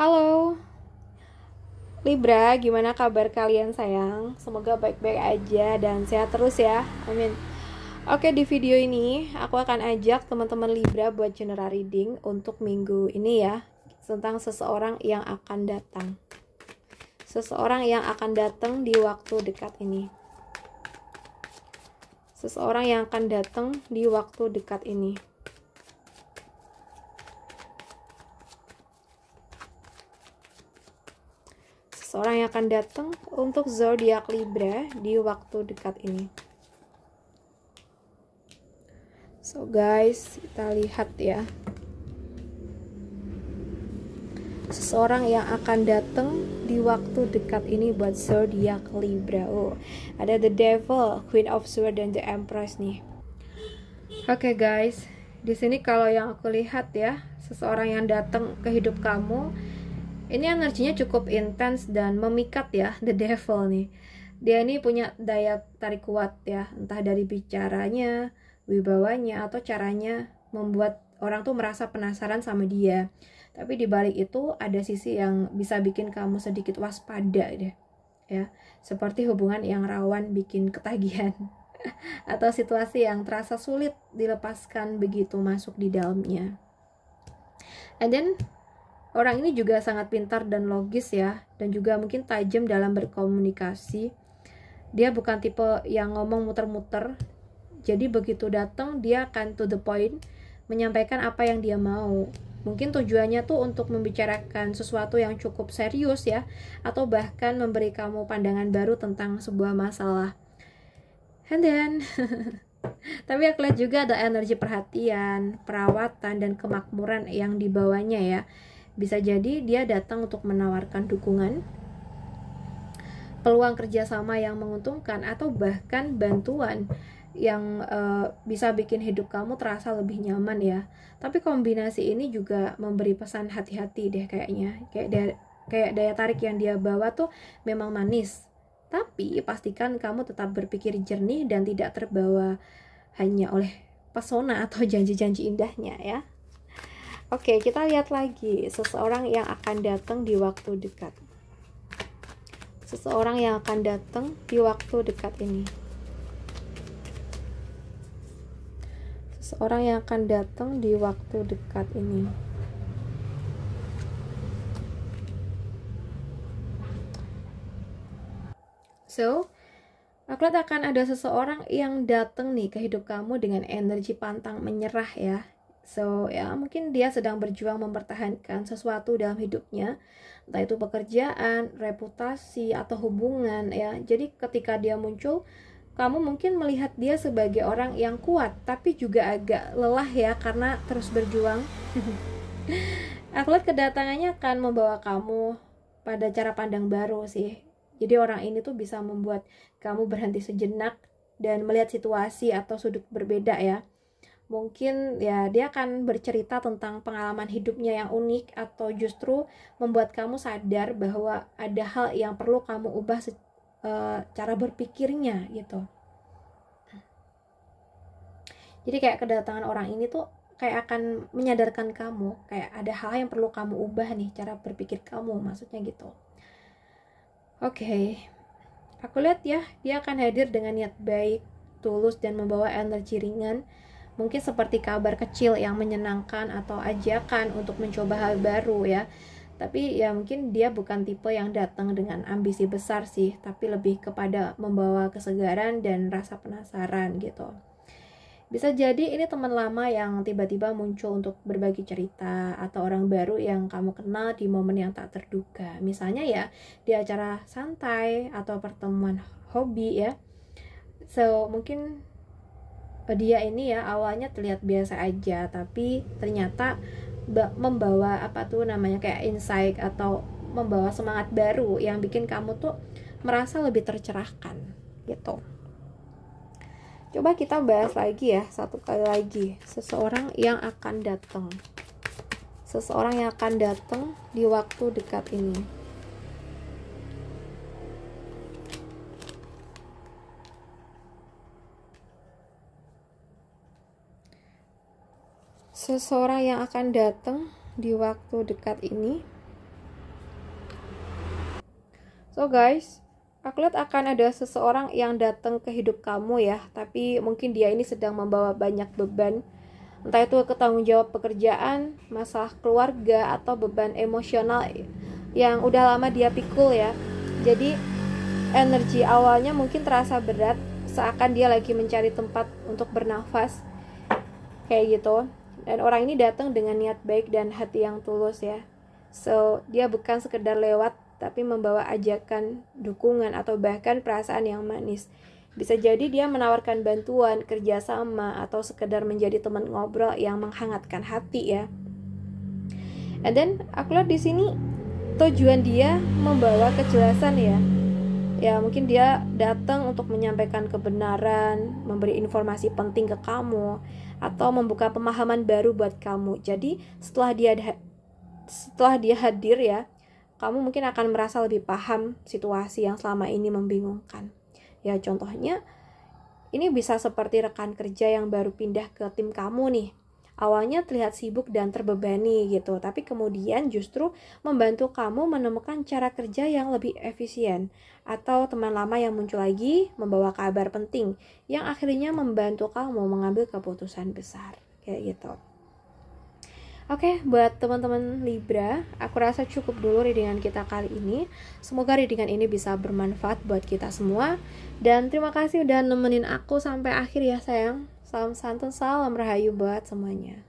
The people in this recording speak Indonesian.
Halo Libra, gimana kabar kalian sayang? Semoga baik-baik aja dan sehat terus ya, amin. Oke, di video ini aku akan ajak teman-teman Libra buat general reading untuk minggu ini ya, tentang seseorang yang akan datang. Seseorang yang akan datang di waktu dekat ini. Seseorang yang akan datang di waktu dekat ini. Seseorang yang akan datang untuk zodiak Libra di waktu dekat ini. So guys, kita lihat ya. Seseorang yang akan datang di waktu dekat ini buat zodiak Libra. Oh, ada the Devil, Queen of Swords dan the Empress nih. Oke guys, di sini kalau yang aku lihat ya, seseorang yang datang ke hidup kamu ini energinya cukup intens dan memikat ya, the Devil nih. Dia ini punya daya tarik kuat ya, entah dari bicaranya, wibawanya, atau caranya membuat orang tuh merasa penasaran sama dia. Tapi di balik itu ada sisi yang bisa bikin kamu sedikit waspada deh. Ya, seperti hubungan yang rawan bikin ketagihan atau situasi yang terasa sulit dilepaskan begitu masuk di dalamnya. And then orang ini juga sangat pintar dan logis ya, dan juga mungkin tajam dalam berkomunikasi. Dia bukan tipe yang ngomong muter-muter. Jadi begitu datang dia akan to the point, menyampaikan apa yang dia mau. Mungkin tujuannya tuh untuk membicarakan sesuatu yang cukup serius ya, atau bahkan memberi kamu pandangan baru tentang sebuah masalah. And then tapi aku lihat juga ada energi perhatian, perawatan, dan kemakmuran yang dibawanya ya. Bisa jadi dia datang untuk menawarkan dukungan, peluang kerjasama yang menguntungkan, atau bahkan bantuan yang bisa bikin hidup kamu terasa lebih nyaman ya. Tapi kombinasi ini juga memberi pesan hati-hati deh kayaknya. Kayak daya tarik yang dia bawa tuh memang manis. Tapi pastikan kamu tetap berpikir jernih dan tidak terbawa hanya oleh pesona atau janji-janji indahnya ya. Oke, kita lihat lagi seseorang yang akan datang di waktu dekat. Seseorang yang akan datang di waktu dekat ini. Seseorang yang akan datang di waktu dekat ini. So, aku lihat akan ada seseorang yang datang nih ke hidup kamu dengan energi pantang menyerah ya. So ya mungkin dia sedang berjuang mempertahankan sesuatu dalam hidupnya, entah itu pekerjaan, reputasi, atau hubungan ya. Jadi ketika dia muncul, kamu mungkin melihat dia sebagai orang yang kuat, tapi juga agak lelah ya karena terus berjuang. Aku lihat kedatangannya akan membawa kamu pada cara pandang baru sih. Jadi orang ini tuh bisa membuat kamu berhenti sejenak dan melihat situasi atau sudut berbeda ya. Mungkin ya dia akan bercerita tentang pengalaman hidupnya yang unik, atau justru membuat kamu sadar bahwa ada hal yang perlu kamu ubah cara berpikirnya gitu. Jadi kayak kedatangan orang ini tuh kayak akan menyadarkan kamu kayak ada hal yang perlu kamu ubah nih cara berpikir kamu, maksudnya gitu. Oke. Aku lihat ya dia akan hadir dengan niat baik, tulus, dan membawa energi ringan. Mungkin seperti kabar kecil yang menyenangkan atau ajakan untuk mencoba hal baru ya. Tapi ya mungkin dia bukan tipe yang datang dengan ambisi besar sih, tapi lebih kepada membawa kesegaran dan rasa penasaran gitu. Bisa jadi ini teman lama yang tiba-tiba muncul untuk berbagi cerita, atau orang baru yang kamu kenal di momen yang tak terduga. Misalnya ya di acara santai atau pertemuan hobi ya. So mungkin dia ini ya awalnya terlihat biasa aja, tapi ternyata membawa apa tuh namanya kayak insight atau membawa semangat baru yang bikin kamu tuh merasa lebih tercerahkan gitu. Coba kita bahas lagi ya, satu kali lagi seseorang yang akan datang. Seseorang yang akan datang di waktu dekat ini. Seseorang yang akan datang di waktu dekat ini So guys, aku lihat akan ada seseorang yang datang ke hidup kamu ya, tapi mungkin dia ini sedang membawa banyak beban. Entah itu ketanggung jawab pekerjaan, masalah keluarga, atau beban emosional yang udah lama dia pikul ya. Jadi energi awalnya mungkin terasa berat, seakan dia lagi mencari tempat untuk bernafas, kayak gitu. Dan orang ini datang dengan niat baik dan hati yang tulus ya. So, dia bukan sekedar lewat, tapi membawa ajakan, dukungan, atau bahkan perasaan yang manis. Bisa jadi dia menawarkan bantuan, kerjasama, atau sekedar menjadi teman ngobrol yang menghangatkan hati ya. And then aku lihat di sini tujuan dia membawa kejelasan ya. Ya mungkin dia datang untuk menyampaikan kebenaran, memberi informasi penting ke kamu, atau membuka pemahaman baru buat kamu. Jadi setelah dia hadir ya, kamu mungkin akan merasa lebih paham situasi yang selama ini membingungkan. Ya contohnya, ini bisa seperti rekan kerja yang baru pindah ke tim kamu nih. Awalnya terlihat sibuk dan terbebani gitu, tapi kemudian justru membantu kamu menemukan cara kerja yang lebih efisien. Atau teman lama yang muncul lagi membawa kabar penting yang akhirnya membantu kamu mengambil keputusan besar. Kayak gitu. Oke, buat teman-teman Libra, aku rasa cukup dulu readingan kita kali ini. Semoga readingan ini bisa bermanfaat buat kita semua. Dan terima kasih udah nemenin aku sampai akhir ya sayang. Salam santun, salam rahayu buat semuanya.